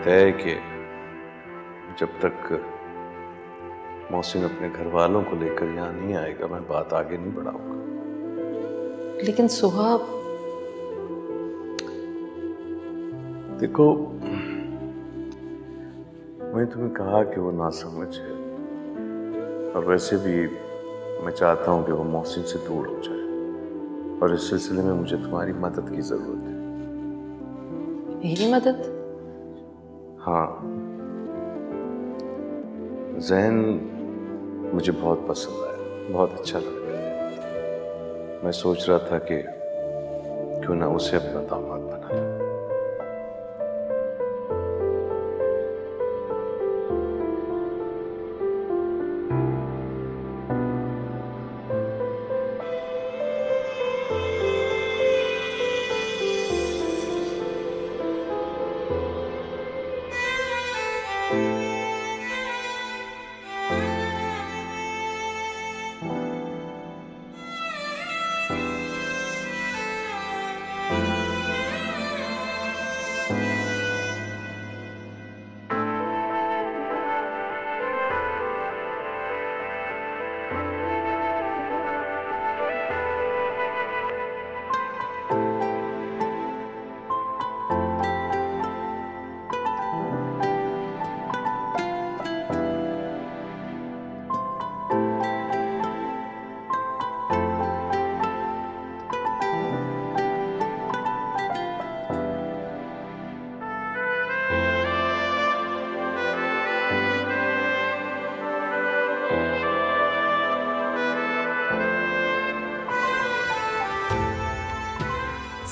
तय है कि जब तक मोहसिन अपने घर वालों को लेकर यहाँ नहीं आएगा मैं बात आगे नहीं बढ़ाऊंगा। लेकिन सुहा, देखो मैंने तुम्हें कहा कि वो नासमझ है, और वैसे भी मैं चाहता हूं कि वो मोहसिन से दूर हो जाए, और इस सिलसिले में मुझे तुम्हारी मदद की जरूरत है। मेरी मदद? हाँ, ज़ैन मुझे बहुत पसंद आया, बहुत अच्छा लड़का है। मैं सोच रहा था कि क्यों ना उसे अपना दामाद बना लूं।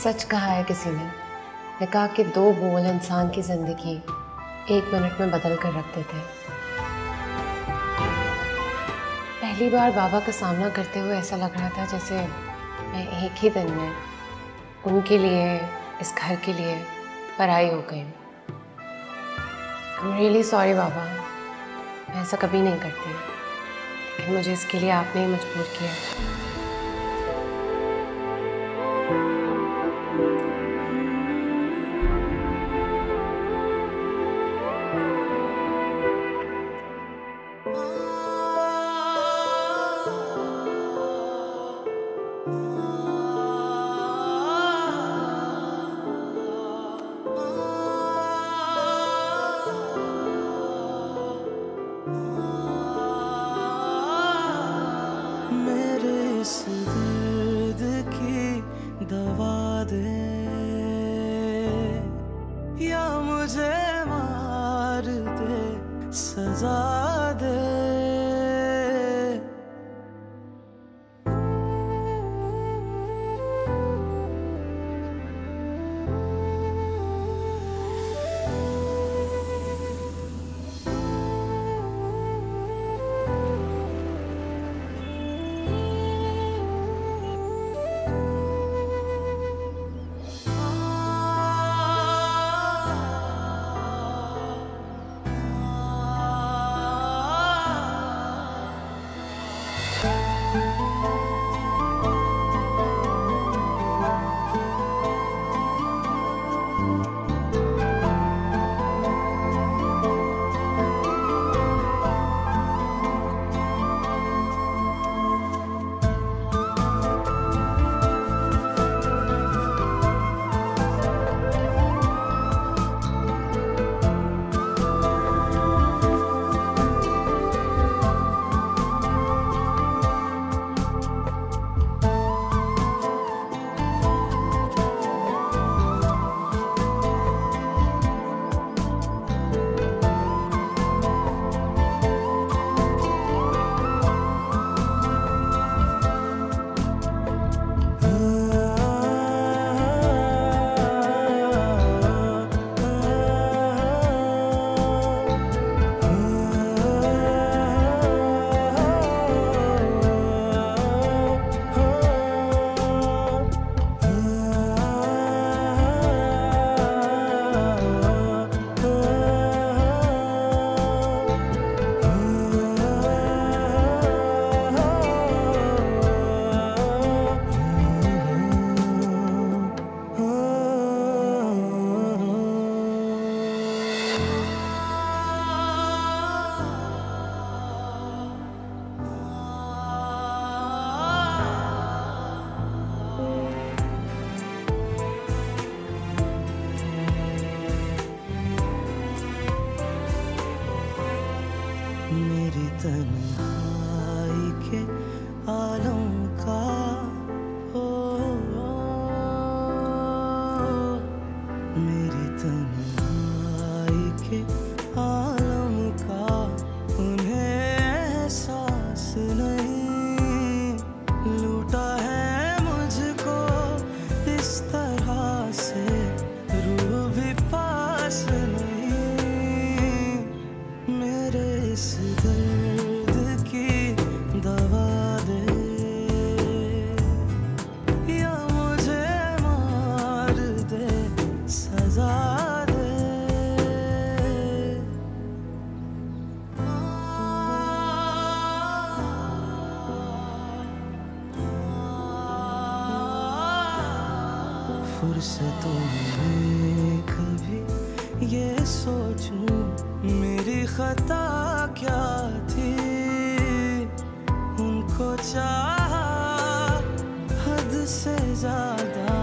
सच कहा है किसी ने कहा कि दो बोल इंसान की जिंदगी 1 मिनट में बदल कर रख देते हैं। पहली बार बाबा का सामना करते हुए ऐसा लग रहा था जैसे मैं एक ही दिन में उनके लिए, इस घर के लिए पराई हो गई। I'm really sorry बाबा, मैं ऐसा कभी नहीं करती, लेकिन मुझे इसके लिए आपने ही मजबूर किया। इस दर्द की दवा दे या मुझे मार दे, सजा दे। फुर्सतों में कभी ये सोचूं मेरी खता क्या थी, उनको चाहा हद से ज्यादा,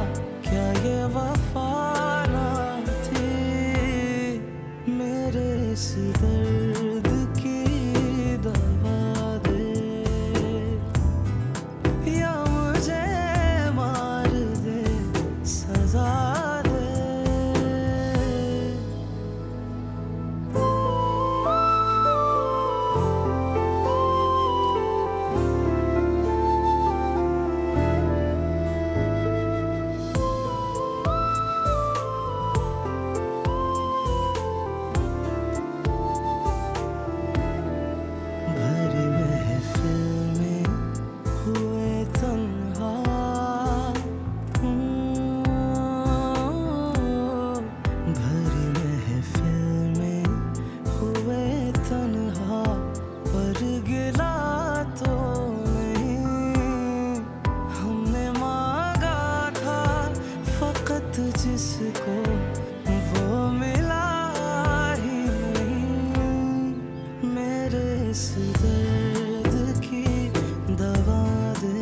क्या ये वफा ना थी, मेरे इस दर्द की दवा दे या मुझे मार दे, सजा दे। भरी महफिल में हुए तन्हा, भरी महफिल में हुए तन्हा, पर गिला तो नहीं, हमने मांगा था फकत जिसको वो मिला ही नहीं, मेरे इस दर्द की दवा दे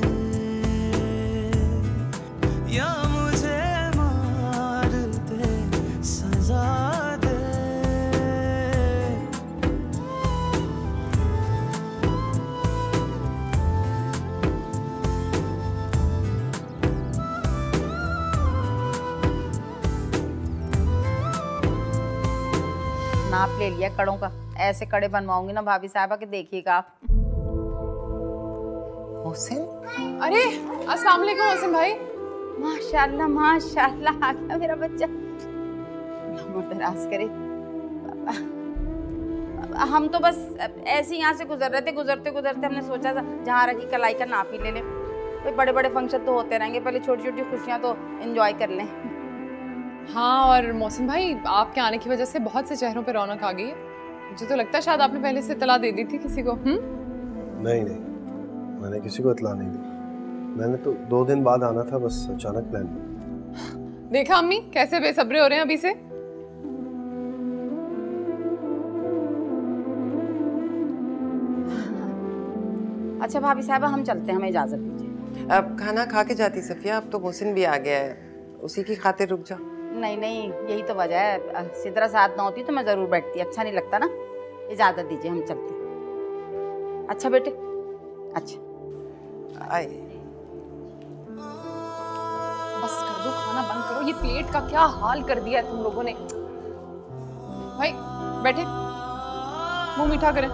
या मुझे मार दे, सजा दे। नाप ले लिया कड़ों का, ऐसे कड़े बनवाऊंगी ना भाभी साहबा के, देखिएगा आप। मोहसिन, अरे अस्सलाम वालेकुम मोहसिन भाई। माशाल्लाह माशाल्लाह, आ गया मेरा बच्चा, अल्लाह दराज करे। हम तो बस ऐसे ही यहाँ से गुजर रहे थे, गुजरते गुजरते हमने सोचा था जहाँ रखी कलाई का नाप ही ले लें, कोई बड़े बड़े फंक्शन तो होते रहेंगे, पहले छोटी छोटी खुशियाँ तो एंजॉय कर लें। हाँ, और मौसम भाई आपके आने की वजह से बहुत से चेहरों पे रौनक आ गई है। मुझे तो लगता है शायद आपने पहले से इत्तला दे दी थी किसी को। नहीं, मैंने किसी को इत्तला नहीं दी। मैंने तो 2 दिन बाद आना था, बस अचानक प्लान बना। देखा अम्मी कैसे बेसब्रे हो रहे हैं अभी से। अच्छा भाभी साहबा, हम चलते हैं, हमें इजाजत दीजिए। अब खाना खा के जाती सफिया, अब तो मोहसिन भी आ गया है, उसी की खातिर रुक जा। नहीं नहीं, यही तो वजह है, सिद्रा साथ ना होती तो मैं जरूर बैठती, अच्छा नहीं लगता ना। इजाजत दीजिए, हम चलते हैं। अच्छा बेटे, अच्छा आए। बस कर दो, खाना बंद करो, ये प्लेट का क्या हाल कर दिया है तुम लोगों ने। भाई बैठे, मुंह मीठा करें।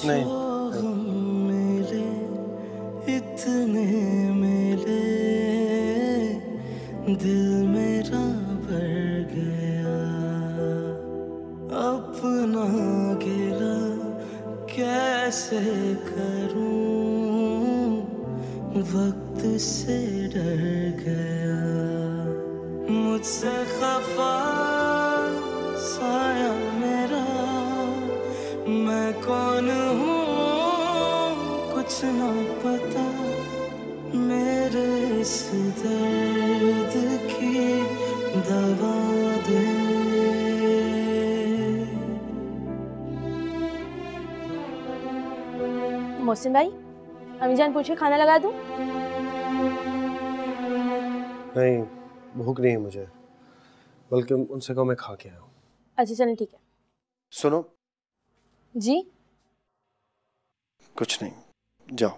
नहीं, मिले इतने मिले, दिल मेरा भर गया, अपना गिला कैसे करूं, वक्त से डर गया, मुझसे खफा साया मेरा, मैं कौन हूँ कुछ ना पता, मेरे इस दर्द की दवा दे। मोहसिन भाई, अम्मी जान पूछे खाना लगा दूं? नहीं, भूख नहीं है मुझे, बल्कि उनसे कहो मैं खा के आया हूँ। अच्छा चलें, ठीक है। सुनो। जी? कुछ नहीं, जाओ।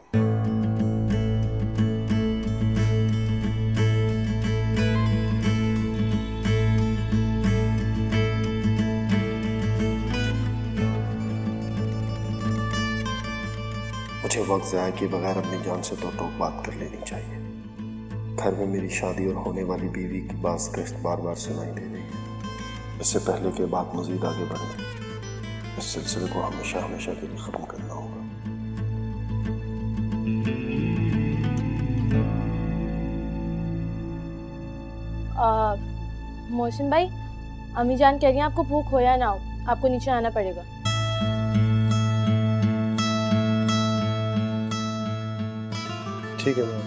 मुझे वक्त ज़ाया किए बगैर अपनी जान से तो टोक बात कर लेनी चाहिए। घर में मेरी शादी और होने वाली बीवी की बात कश्त बार बार सुनाई दे रही है। इससे पहले कि बात मज़ीद आगे बढ़े, इस सिलसिले को हमेशा हमेशा के लिए ख़त्म करना होगा। मोहसिन भाई, अम्मी जान कह रही हैं आपको भूख हो या ना हो, आपको नीचे आना पड़ेगा। ठीक है मैम।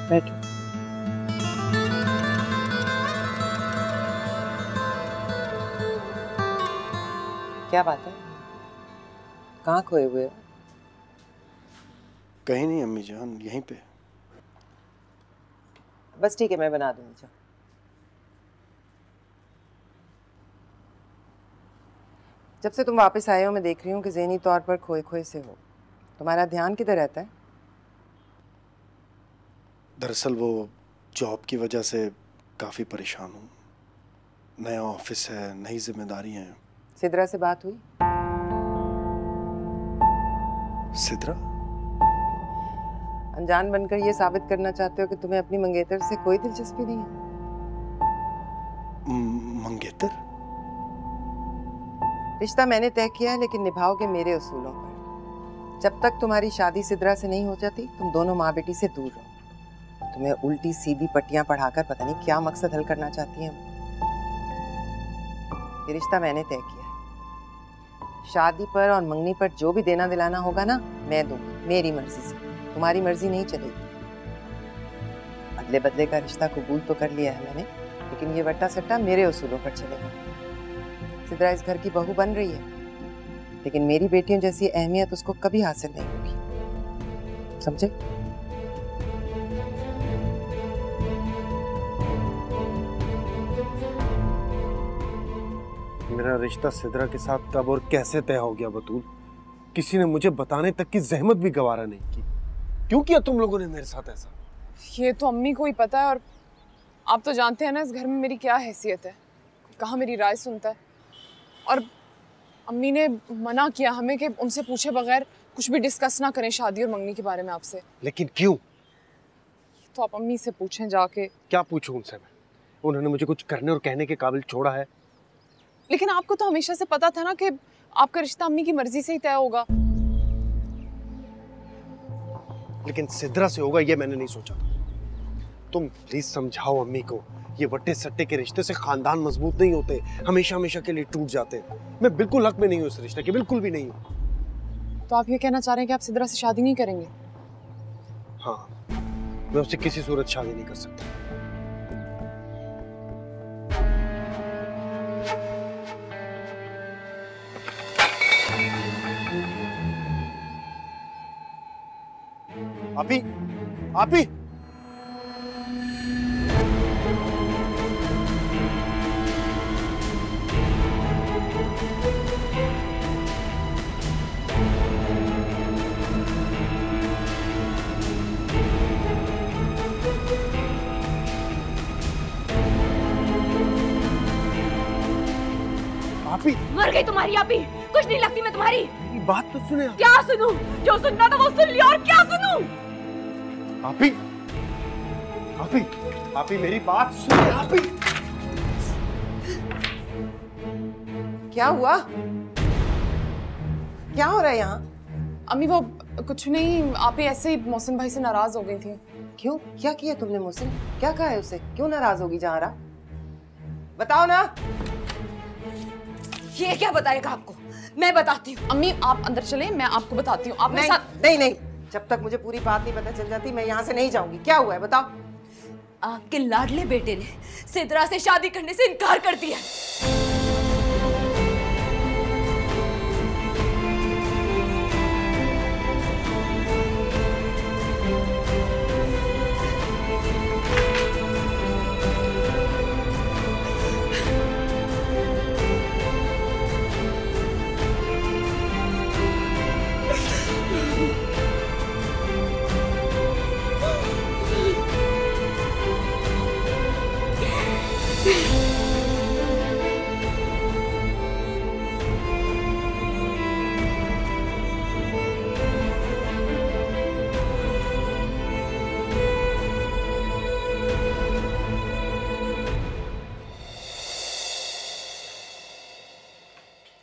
बैठो। क्या बात है, कहाँ खोए हुए हो? कहीं नहीं अम्मी जान, यहीं पे। बस ठीक है, मैं बना दूंगी। जाओ। जब से तुम वापस आए हो मैं देख रही हूँ कि ज़हनी तौर पर खोए खोए से हो। तुम्हारा ध्यान किधर रहता है? दरअसल वो जॉब की वजह से काफ़ी परेशान हूँ। नया ऑफिस है, नई जिम्मेदारियां हैं। सिद्रा से बात हुई? सिद्रा? अनजान बनकर ये साबित करना चाहते हो कि तुम्हें अपनी मंगेतर से कोई दिलचस्पी नहीं है? मंगेतर? रिश्ता मैंने तय किया है, लेकिन निभाओगे मेरे उसूलों पर। जब तक तुम्हारी शादी सिद्रा से नहीं हो जाती तुम दोनों माँ बेटी से दूर रहो। तुम्हें उल्टी सीधी पट्टियां पढ़ाकर पता नहीं क्या मकसद हल करना चाहती हैं। ये रिश्ता मैंने तय किया है। शादी पर और मंगनी पर जो भी देना दिलाना होगा ना, मैं दूंगी, मेरी मर्जी से। तुम्हारी मर्जी नहीं चलेगी। बदले बदले का रिश्ता कबूल तो कर लिया है मैंने, लेकिन ये वट्टा सट्टा मेरे उसूलों पर चलेगा। सिद्रा इस घर की बहू बन रही है, लेकिन मेरी बेटियों जैसी अहमियत उसको कभी हासिल नहीं होगी, समझे? मेरा रिश्ता सिद्रा के साथ कब और कैसे तय हो गया बतूल? किसी ने मुझे बताने तक की जहमत भी गवारा नहीं की। क्यों किया तुम लोगों ने मेरे साथ ऐसा? ये तो अम्मी को ही पता है, और आप तो जानते हैं ना इस घर में मेरी क्या हैसियत है। कहाँ मेरी राय सुनता है। और अम्मी ने मना किया हमें कि उनसे पूछे बगैर कुछ भी डिस्कस ना करें शादी और मंगनी के बारे में आपसे। लेकिन क्यों? तो आप अम्मी से पूछें जाके। क्या पूछूं उनसे मैं? उन्होंने मुझे कुछ करने और कहने के काबिल छोड़ा है? लेकिन आपको तो हमेशा से पता था ना कि आपका रिश्ता अम्मी की मर्जी से ही तय होगा। लेकिन सिद्रा से होगा ये मैंने नहीं सोचा था। तुम प्लीज समझाओ अम्मी को, ये वट्टे सट्टे के रिश्ते से खानदान मजबूत नहीं होते, हमेशा हमेशा के लिए टूट जाते हैं। मैं बिल्कुल हक में नहीं हूँ इस रिश्ते के, बिल्कुल भी नहीं हूँ। तो आप ये कहना चाह रहे हैं कि आप सिद्रा से शादी नहीं करेंगे? हाँ, मैं उससे किसी सूरत शादी नहीं कर सकता। आपी, आपी, आपी, मर गई तुम्हारी आपी, कुछ नहीं लगती मैं तुम्हारी। बात तो सुने। क्या सुनूं? जो सुनना था वो सुन लिया, और क्या सुनूं? आपी, आपी, आपी मेरी बात सुने। आपी, क्या हुआ? क्या हो रहा है यहाँ? अम्मी वो कुछ नहीं, आप ही ऐसे ही मोहसिन भाई से नाराज हो गई थी। क्यों? क्या किया तुमने मोहसिन? क्या कहा है उसे? क्यों नाराज होगी जहारा? बताओ ना। ये क्या बताएगा आपको? मैं बताती हूँ। अम्मी आप अंदर चले, मैं आपको बताती हूँ। आप मेरे साथ। नहीं नहीं, जब तक मुझे पूरी बात नहीं पता चल जाती मैं यहाँ से नहीं जाऊंगी। क्या हुआ है बताओ। आपके लाडले बेटे ने सिद्रा से शादी करने से इनकार कर दिया।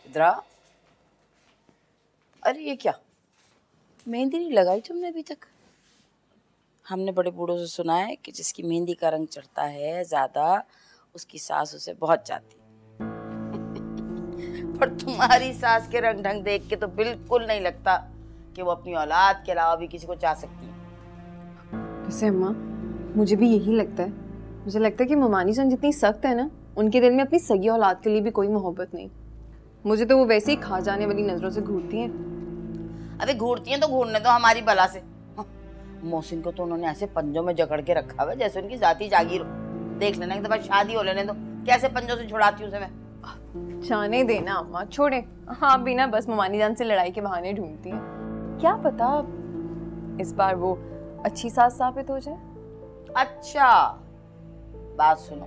सिद्रा, अरे ये क्या, मेहंदी नहीं लगाई तुमने अभी तक? हमने बड़े बूढ़ों से सुना है कि जिसकी मेहंदी का रंग चढ़ता है ज्यादा, उसकी सास उसे बहुत चाहती है। पर तुम्हारी सास के रंग ढंग देख के तो बिल्कुल नहीं लगता कि वो अपनी औलाद के अलावा भी किसी को चाह सकती है। वैसे अम्मा, मुझे भी यही लगता है। मुझे लगता है कि ममानी जान जितनी सख्त है ना, उनके दिल में अपनी सगी औलाद के लिए भी कोई मोहब्बत नहीं। मुझे तो वो वैसे ही खा जाने वाली नजरों से घूरती हैं। अबे घूरती हैं तो घूरने दो हमारी बला से। मोहसिन को तो उन्होंने ऐसे पंजों में जकड़ के रखा हुआ जैसे उनकी जाती जागीर हो। देख लेना एक दफा शादी हो लेने दो, कैसे पंजों से छुड़ाती हूँ उसे मैं। जाने देना अम्मा, छोड़े। हाँ भी ना बस ममानी जान से लड़ाई के बहाने ढूंढती हैं। क्या पता इस बार वो अच्छी सास साबित हो जाए। अच्छा बात सुनो,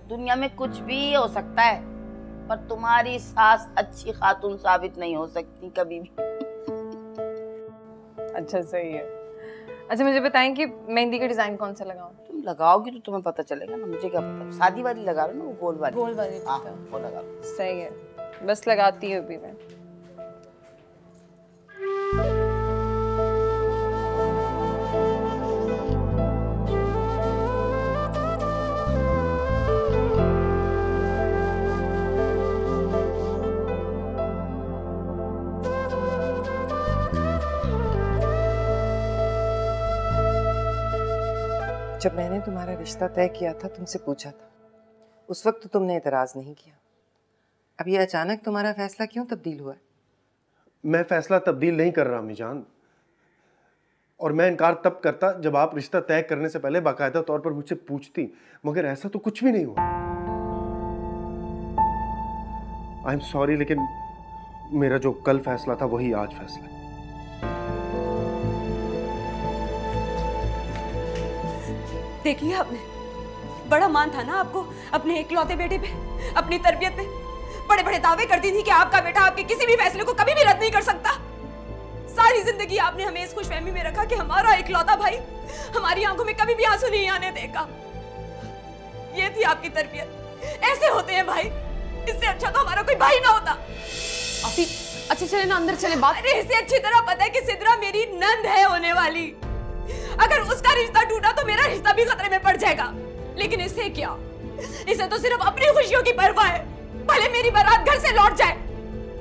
दुनिया में कुछ भी हो सकता है, पर तुम्हारी सास अच्छी खातून साबित नहीं हो सकती कभी भी। अच्छा सही है। अच्छा मुझे बताएं कि मेहंदी का डिजाइन कौन सा लगाऊं? तुम लगाओगी तो तुम्हें पता चलेगा ना, मुझे क्या पता। शादी वाली लगा लो ना, वो गोल वाली। गोल वाली हाँ वो लगा लो। सही है, बस लगाती हूँ अभी मैं। जब मैंने तुम्हारा रिश्ता तय किया था, तुमसे पूछा था, उस वक्त तो तुमने एतराज नहीं किया। अब ये अचानक तुम्हारा फैसला क्यों तब्दील हुआ? मैं फैसला तब्दील नहीं कर रहा अम्मी जान, और मैं इनकार तब करता जब आप रिश्ता तय करने से पहले बाकायदा तौर पर मुझसे पूछती, मगर ऐसा तो कुछ भी नहीं हुआ। आई एम सॉरी, लेकिन मेरा जो कल फैसला था वही आज फैसला है। देख लिया आपने, बड़ा मान था ना आपको अपने इकलौते बेटे पे, अपनी तरबियत पे। बड़े बड़े दावे करती थी कि आपका बेटा आपके किसी भी फैसले को कभी भी रद्द नहीं कर सकता। सारी जिंदगी आपने हमें इस खुशफहमी में रखा कि हमारा इकलौता भाई हमारी आंखों में कभी भी आंसू नहीं आने देगा। ये थी आपकी तरबियत। ऐसे होते हैं भाई, इससे अच्छा तो हमारा कोई भाई ना होता। अभी अच्छा चले ना, अंदर चले। बात अरे इसे अच्छी तरह पता है कि सिद्रा मेरी नंद है होने वाली। अगर उसका रिश्ता टूटा तो मेरा रिश्ता भी खतरे में पड़ जाएगा। लेकिन इसे क्या, इसे तो सिर्फ अपनी खुशियों की परवाह है। भले मेरी बारात घर से लौट जाए,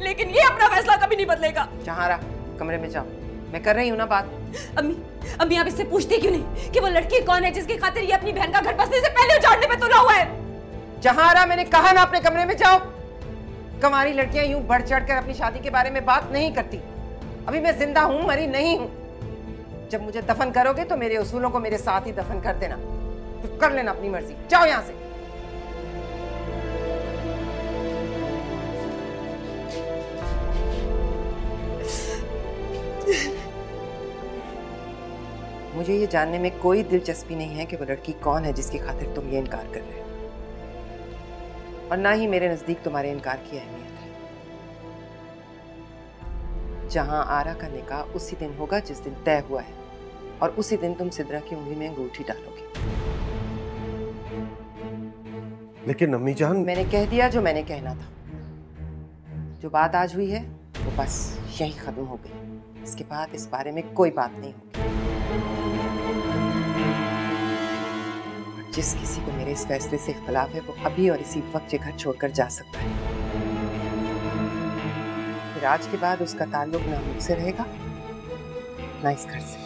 लेकिन ये अपना फैसला कभी नहीं बदलेगा। जहारा, कमरे में जाओ, मैं कर रही हूँ ना बात। अम्मी आप इससे पूछती क्यों नहीं कि वो लड़की कौन है जिसकी खातिर ये अपनी बहन का घर बसने से पहले उजाड़ने पे तुला हुआ है? जहारा, मैंने कहा ना अपने कमरे में जाओ। कमारी लड़कियां यूं बढ़ चढ़ कर अपनी शादी के बारे में बात नहीं करती। अभी मैं जिंदा हूं, मरी नहीं हूं। जब मुझे दफन करोगे तो मेरे उसूलों को मेरे साथ ही दफन कर देना। तो कर लेना अपनी मर्जी, जाओ यहां से। मुझे ये जानने में कोई दिलचस्पी नहीं है कि वो लड़की कौन है जिसकी खातिर तुम ये इनकार कर रहे हो, और ना ही मेरे नजदीक तुम्हारे इनकार की अहमियत है। जहां आरा का निकाह उसी दिन होगा जिस दिन तय हुआ है, और उसी दिन तुम सिद्रा की उंगली में अंगूठी डालोगे। लेकिन अम्मी जान, मैंने कह दिया जो मैंने कहना था। जो बात आज हुई है वो बस यही खत्म हो गई। इसके बाद इस बारे में कोई बात नहीं होगी। जिस किसी को मेरे इस फैसले से इख्तलाफ है वो अभी और इसी वक्त ये घर छोड़कर जा सकता है। फिर आज के बाद उसका ताल्लुक ना मुझसे रहेगा ना इस घर से।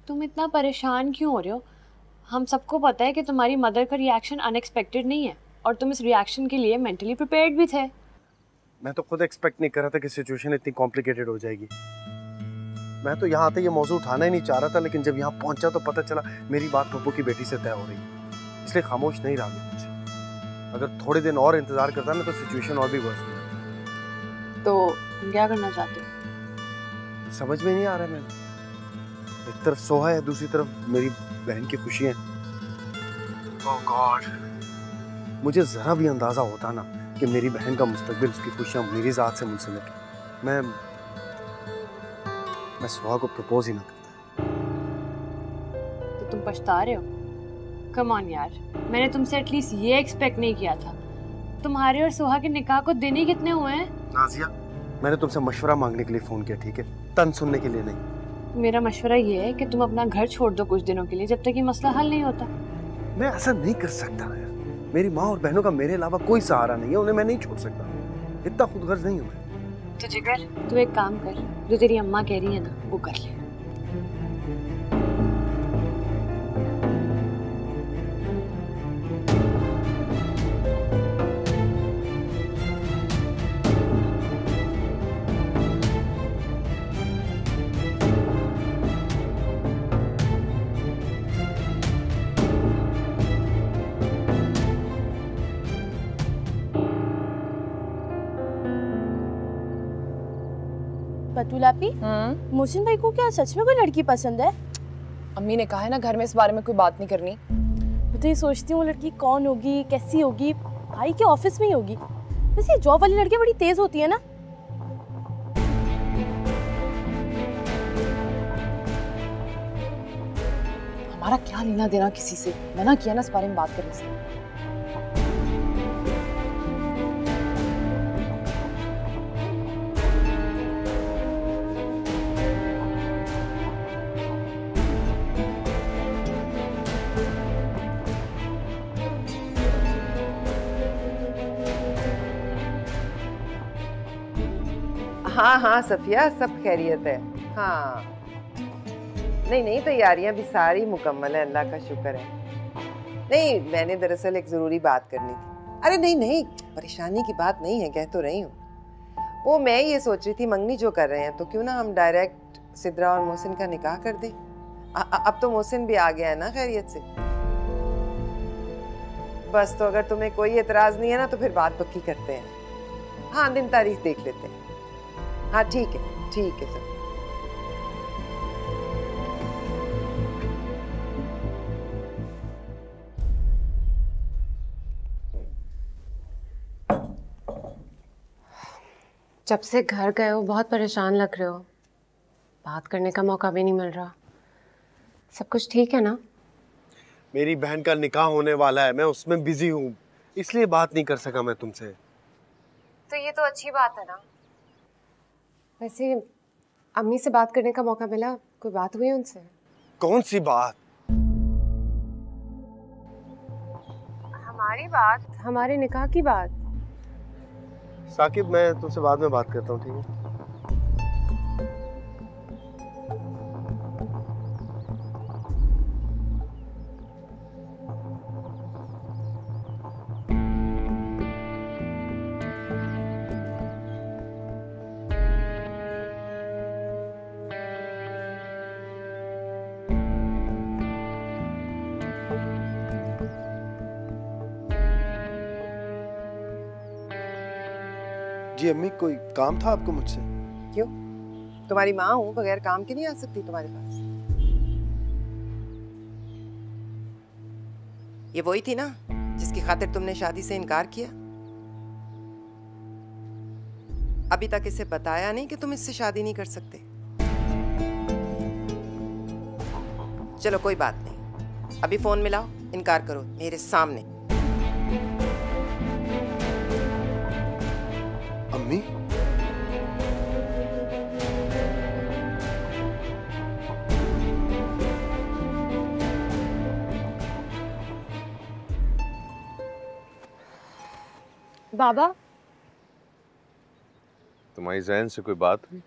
तुम इतना परेशान क्यों हो रहे हो? हम सबको पता है कि तुम्हारी मदर का रिएक्शन अनएक्सपेक्टेड नहीं है, और तुम इस रिएक्शन के लिए मेंटली प्रिपेयर्ड भी थे। मैं तो खुद एक्सपेक्ट नहीं कर रहा था कि सिचुएशन इतनी कॉम्प्लिकेटेड हो जाएगी। मैं तो यहाँ आते ये मौजूद उठाना ही नहीं चाह रहा था, लेकिन जब यहाँ पहुंचा तो पता चला मेरी बात पप्पू की बेटी से तय हो रही है, इसलिए खामोश नहीं रहा मैं मुझे। अगर थोड़े दिन और इंतजार करता ना तो सिचुएशन और भी वर्स हो जाती। तो तुम क्या करना चाहते हो? समझ में नहीं आ रहा है। मैं एक तरफ सोहा है, दूसरी तरफ मेरी बहन की खुशियां। ओह गॉड, मुझे जरा भी अंदाजा होता ना कि मेरी बहन का मुस्तकबिल, उसकी खुशियाँ मेरी ज़ात से मुंसलिक है। मैं सुहा को प्रपोज ही ना करता। तो तुम पछता रहे हो? कम ऑन यार, मैंने तुमसे एटलीस्ट ये एक्सपेक्ट नहीं किया था। तुम्हारे और सुहा के निकाह को दिन ही कितने हुए हैं? नाजिया, मैंने तुमसे मशवरा मांगने के लिए फ़ोन किया, ठीक है? तन सुनने के लिए नहीं। मेरा मशवरा ये है कि तुम अपना घर छोड़ दो कुछ दिनों के लिए, जब तक ये मसला हल नहीं होता। मैं ऐसा नहीं कर सकता यार। मेरी माँ और बहनों का मेरे अलावा कोई सहारा नहीं है, उन्हें मैं नहीं छोड़ सकता। इतना खुदगर्ज नहीं हूँ मैं। तो जिगर, तू एक काम कर, जो तेरी अम्मा कह रही है ना वो कर ले। बतुलापी, मोहसिन भाई को क्या सच में कोई लड़की पसंद है? अम्मी ने कहा है ना घर में इस बारे में कोई बात नहीं करनी। मैं तो ये सोचती हूँ वो लड़की कौन होगी, कैसी होगी, भाई के ऑफिस में ही होगी। वैसे ये जॉब वाली लड़कियां बड़ी तेज होती है ना। हमारा क्या लेना देना किसी से, मना किया ना इस बारे में बात करने से। हाँ हाँ सफिया, सब खैरियत है। हाँ नहीं, तैयारियां भी सारी मुकम्मल है, अल्लाह का शुक्र है। नहीं, मैंने दरअसल एक ज़रूरी बात करनी थी। अरे नहीं, परेशानी की बात नहीं है, कह तो रही हूँ। वो मैं ये सोच रही थी, मंगनी जो कर रहे हैं तो क्यों ना हम डायरेक्ट सिद्रा और मोहसिन का निकाह कर दें। अब तो मोहसिन भी आ गया है ना खैरियत से। बस तो अगर तुम्हें कोई एतराज़ नहीं है ना तो फिर बात पक्की करते हैं। हाँ, दिन तारीख देख लेते हैं। हाँ ठीक है सर। जब से घर गए हो बहुत परेशान लग रहे हो, बात करने का मौका भी नहीं मिल रहा। सब कुछ ठीक है ना? मेरी बहन का निकाह होने वाला है, मैं उसमें बिजी हूँ, इसलिए बात नहीं कर सका मैं तुमसे। तो ये तो अच्छी बात है ना। वैसे अम्मी से बात करने का मौका मिला? कोई बात हुई उनसे? कौन सी बात? हमारी बात, हमारे निकाह की बात। साकिब, मैं तुमसे बाद में बात करता हूँ, ठीक है? जी अम्मी, कोई काम था आपको मुझसे? क्यों? तुम्हारी माँ हूँ, बगैर काम के नहीं आ सकती तुम्हारे पास। ये वही थी ना जिसकी खातिर तुमने शादी से इनकार किया? अभी तक इसे बताया नहीं कि तुम इससे शादी नहीं कर सकते? चलो कोई बात नहीं, अभी फोन मिलाओ, इनकार करो मेरे सामने। अम्मी, बाबा, तुम्हारी ज़ैन से कोई बात हुई?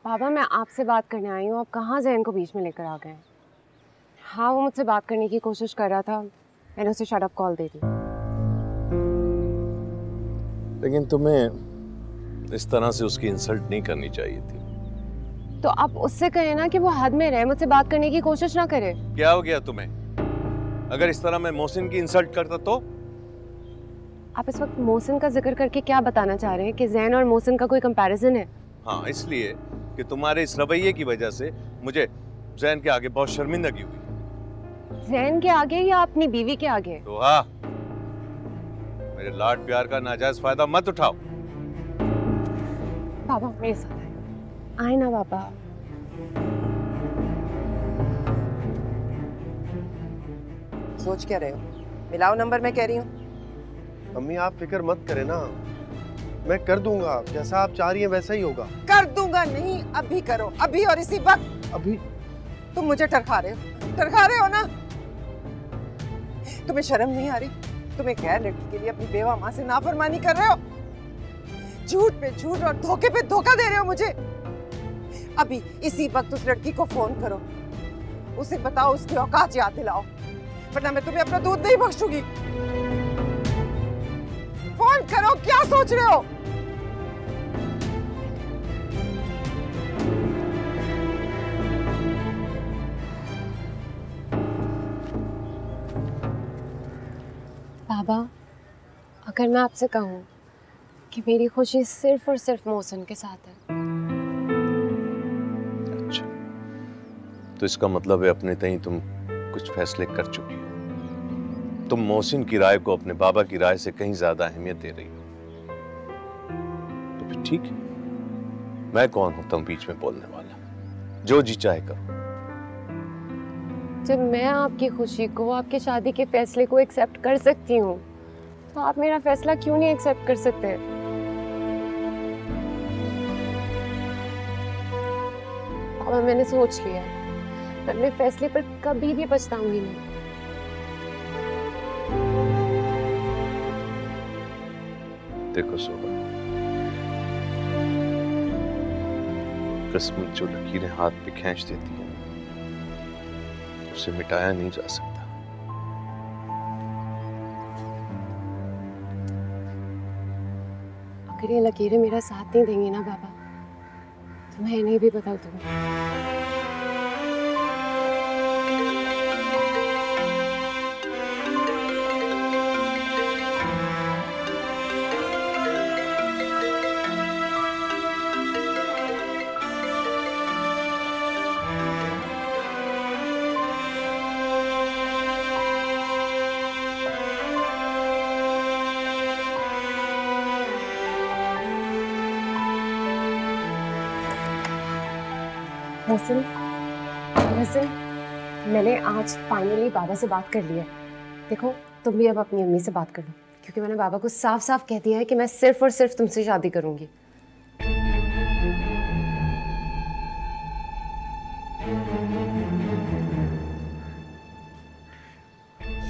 बाबा मैं आपसे बात करने आई हूँ, आप कहाँ ज़ैन को बीच में लेकर आ गए? हाँ, वो मुझसे बात करने की कोशिश कर रहा था, मैंने उसे शट अप कॉल दे दी। लेकिन तुम्हें इस तरह से उसकी इंसल्ट नहीं करनी चाहिए थी। तो आप उससे कहें ना कि वो हद में रहे, मुझसे बात करने की कोशिश ना करे। क्या हो गया तुम्हें? अगर इस तरह मैं मोहसिन की इंसल्ट करता तो? आप इस वक्त मोहसिन का जिक्र करके क्या बताना चाह रहे हैं कि ज़ैन और मोहसिन का कोई कंपैरिजन है? हाँ, इसलिए कि तुम्हारे इस रवैये की वजह से मुझे ज़ैन के आगे बहुत शर्मिंदगी हुई। ज़ैन के आगे या अपनी बीवी के आगे? तो हाँ, मेरे लाड प्यार का नाजायज फायदा मत उठाओ। पापा मेरे साथ आए ना पापा। सोच क्या रहे हो? मिलाओ नंबर, मैं कह रही हूँ। अम्मी आप फिक्र मत करें ना, मैं कर दूंगा, जैसा आप चाह रही हैं वैसा ही होगा। कर दूंगा नहीं, अभी करो, अभी और इसी वक्त। अभी? तुम मुझे टरखा रहे हो ना? तुम्हें शर्म नहीं आ रही? तुम एक गैर लड़की के लिए अपनी बेवा माँ से नाफरमानी कर रहे हो, झूठ पे झूठ और धोखे पे धोखा दे रहे हो मुझे। अभी इसी वक्त उस लड़की को फोन करो, उसे बताओ, उसकी औकात याद दिलाओ, वरना मैं तुम्हें अपना दूध नहीं बख्शूंगी। फोन करो, क्या सोच रहे हो? बाबा, अगर मैं आपसे कहूँ कि मेरी खुशी सिर्फ और सिर्फ मोहसिन के साथ है। अच्छा, तो इसका मतलब है अपने तई तुम कुछ फैसले कर चुकी हो। तुम मोहसिन की राय को अपने बाबा की राय से कहीं ज्यादा अहमियत दे रही हो। तो फिर ठीक है, मैं कौन होता हूँ बीच में बोलने वाला? जो जी चाहे करो। जब मैं आपकी खुशी को, आपके शादी के फैसले को एक्सेप्ट कर सकती हूँ, तो आप मेरा फैसला क्यों नहीं एक्सेप्ट कर सकते? और मैंने सोच लिया, मैं अपने फैसले पर कभी भी पछताऊंगी नहीं। देखो सोहा, किस्मत जो लकीरें हाथ पे खींच देती है उसे मिटाया नहीं जा सकता। अगर ये लकीरें मेरा साथ नहीं देंगी ना बाबा, तो मैं इन्हें भी बदल दूंगी। लहसुन, मैंने आज फाइनली बाबा से बात कर ली है। देखो, तुम भी अब अपनी अम्मी से बात कर लो, क्योंकि मैंने बाबा को साफ साफ कह दिया है कि मैं सिर्फ और सिर्फ तुमसे शादी करूंगी।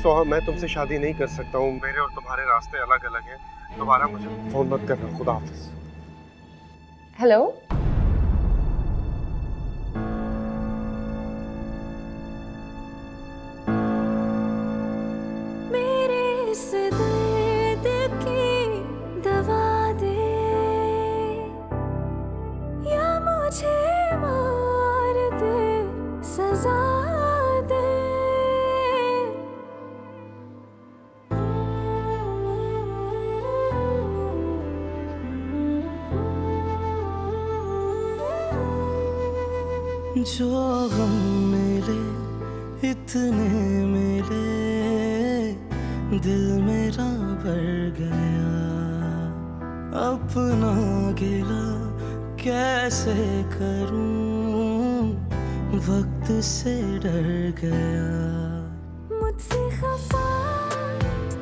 सोहा, मैं तुमसे शादी नहीं कर सकता हूँ, मेरे और तुम्हारे रास्ते अलग अलग हैं। दोबारा मुझे फोन मत करना। खुदा हाफिज। हेलो, जो गम मिले इतने मिले, दिल मेरा भर गया, अपना गिला कैसे करूं, वक्त से डर गया। मुझसे खफा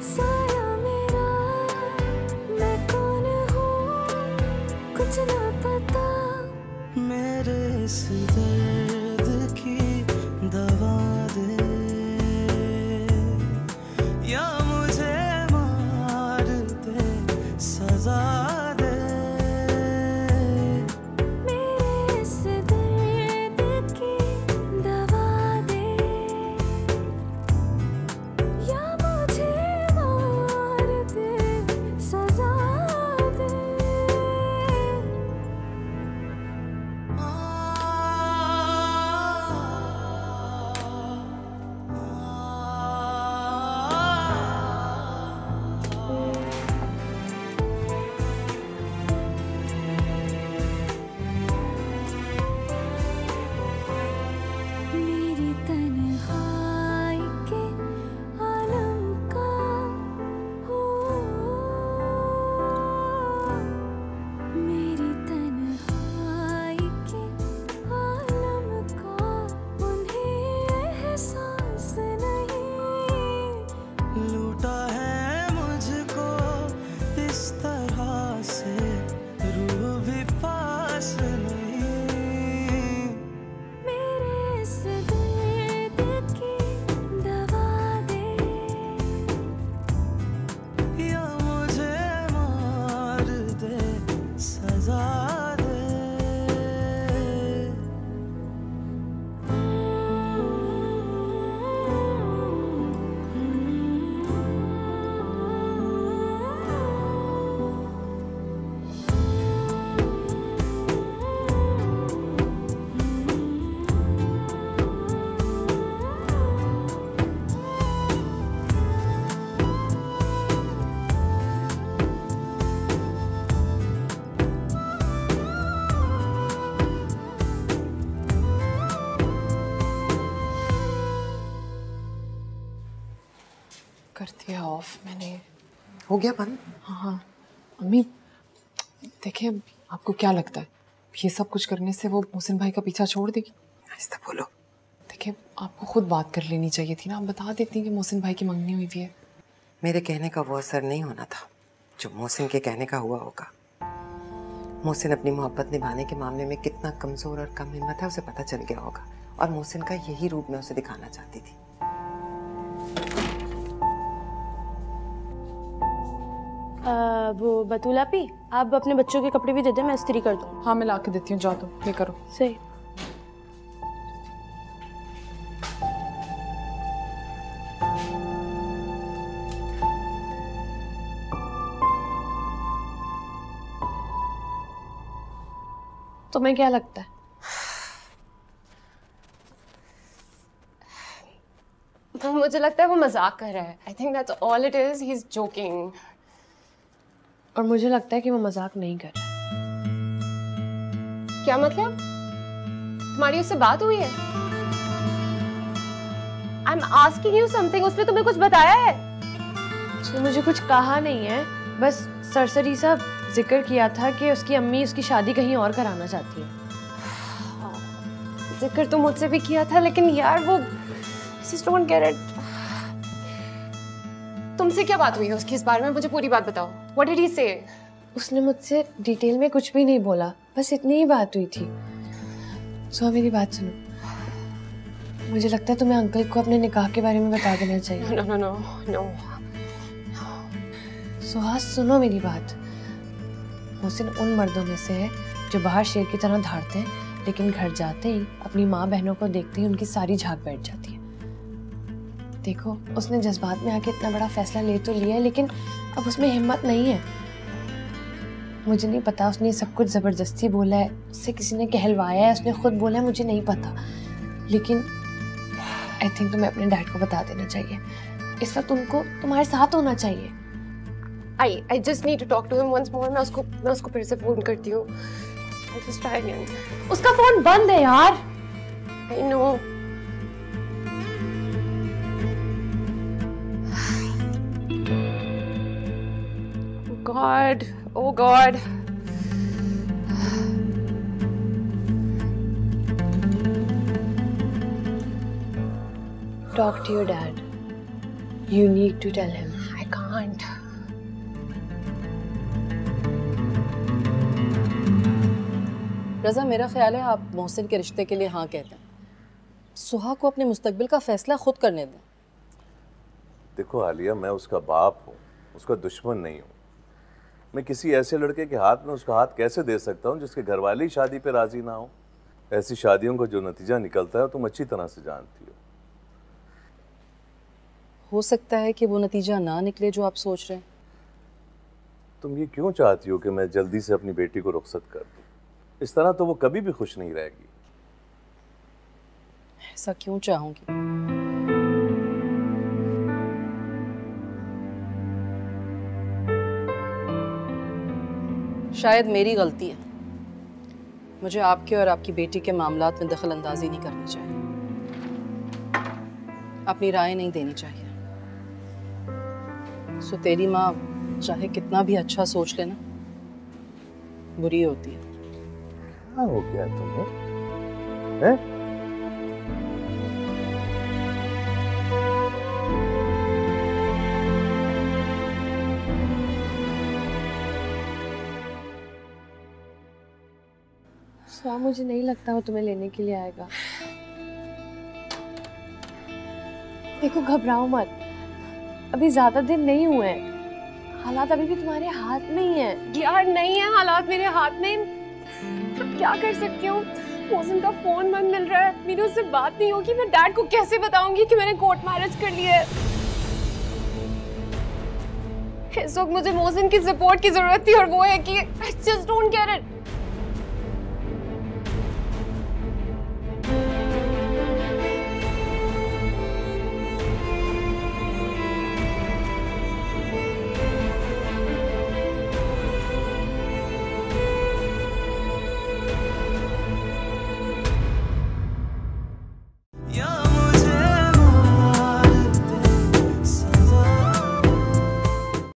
साया मेरा, मैं कौन हूँ कुछ ना पता, मेरे इस दर्द की दवा दे, या मुझे मार दे, सजा दे, मेरे इस दर्द की दवा दे, या मुझे मार दे, सजा दे। कर दिया ऑफ मैंने। हो गया बंद? हाँ अम्मी देखिए, आपको क्या लगता है ये सब कुछ करने से वो मोहसिन भाई का पीछा छोड़ देगी? ऐसा बोलो। देखिए आपको खुद बात कर लेनी चाहिए थी ना, आप बता देती कि मोहसिन भाई की मंगनी हुई हुई है। मेरे कहने का वो असर नहीं होना था जो मोहसिन के कहने का हुआ होगा। मोहसिन अपनी मोहब्बत निभाने के मामले में कितना कमजोर और कम हिम्मत है उसे पता चल गया होगा, और मोहसिन का यही रूप मैं उसे दिखाना चाहती थी। वो बतूला पी, आप अपने बच्चों के कपड़े भी दे दें, मैं इस्त्री कर दूँ। हाँ मैं ला के देती हूँ, जाओ तुम ये करो। सही। तुम्हें क्या लगता है? मुझे लगता है वो मजाक कर रहा है। I think that's all it is. He's joking. और मुझे लगता है कि वो मजाक नहीं कर रहा। क्या मतलब? तुम्हारी उससे बात हुई है? I'm asking you something. उसने तुम्हें कुछ बताया है? उसने मुझे कुछ कहा नहीं है, बस सरसरी सा जिक्र किया था कि उसकी अम्मी उसकी शादी कहीं और कराना चाहती है। जिक्र तो मुझसे भी किया था, लेकिन यार वो just don't get it. तुमसे क्या बात हुई है उसकी इस बारे में? मुझे पूरी बात बताओ। What did he say? उसने मुझसे डिटेल में कुछ भी नहीं बोला, बस इतनी ही बात हुई थी। सो मेरी बात सुनो, मुझे लगता है तुम्हें अंकल को अपने निकाह के बारे में बता देना चाहिए। No, no, no, no. Suhas सुनो मेरी बात। मोहसिन उन मर्दों में से है जो बाहर शेर की तरह धाड़ते हैं, लेकिन घर जाते ही अपनी माँ बहनों को देखते ही उनकी सारी झाग बैठ जाती है। देखो उसने जज्बात में आके इतना बड़ा फैसला ले तो लिया है, लेकिन अब उसमें हिम्मत नहीं है। मुझे नहीं पता उसने सब कुछ जबरदस्ती बोला है, उससे किसी ने कहलवाया है, उसने खुद बोला है, मुझे नहीं पता, लेकिन आई थिंक तुम्हें अपने डैड को बता देना चाहिए। इस वक्त उनको तुम्हारे साथ होना चाहिए। I just need to talk to him once more. मैं उसको फिर से फोन करती हूँ। I'll just try again. उसका फोन बंद है यार। I know. Oh God. Oh God. Talk to your dad. You need to tell him. I can't. रज़ा, मेरा ख्याल है आप मोहसिन के रिश्ते के लिए हाँ कहते हैं। सुहा को अपने मुस्तकबिल का फैसला खुद करने दें। देखो आलिया, मैं उसका बाप हूँ, उसका दुश्मन नहीं हूँ। मैं किसी ऐसे लड़के के हाथ में उसका हाथ कैसे दे सकता हूँ जिसके घर वाले ही शादी पे राजी ना हो? ऐसी शादियों का जो नतीजा निकलता है तुम अच्छी तरह से जानती हो सकता है कि वो नतीजा ना निकले जो आप सोच रहे हैं। तुम ये क्यों चाहती हो कि मैं जल्दी से अपनी बेटी को रुखसत कर दूं? इस तरह तो वो कभी भी खुश नहीं रहेगी। ऐसा क्यों चाहूंगी? शायद मेरी गलती है। मुझे आपके और आपकी बेटी के मामलात में दखल अंदाजी नहीं करनी चाहिए, अपनी राय नहीं देनी चाहिए। सो तेरी माँ चाहे कितना भी अच्छा सोच लेना, बुरी होती है। क्या हो गया तुम्हें? हैं? सुहा, मुझे नहीं लगता वो तुम्हें लेने के लिए आएगा। देखो घबराओ मत, अभी ज्यादा दिन नहीं हुए हैं, हालात अभी भी तुम्हारे हाथ में ही है। यार नहीं है हालात मेरे हाथ में, क्या कर सकती हूँ? मोहसिन का फोन बंद मिल रहा है, मेरी उससे बात नहीं होगी, मैं डैड को कैसे बताऊंगी कि मैंने कोर्ट मैरिज कर लिया है? इस वक्त मुझे मोहसिन की सपोर्ट की जरूरत थी और वो है कि I just don't get it.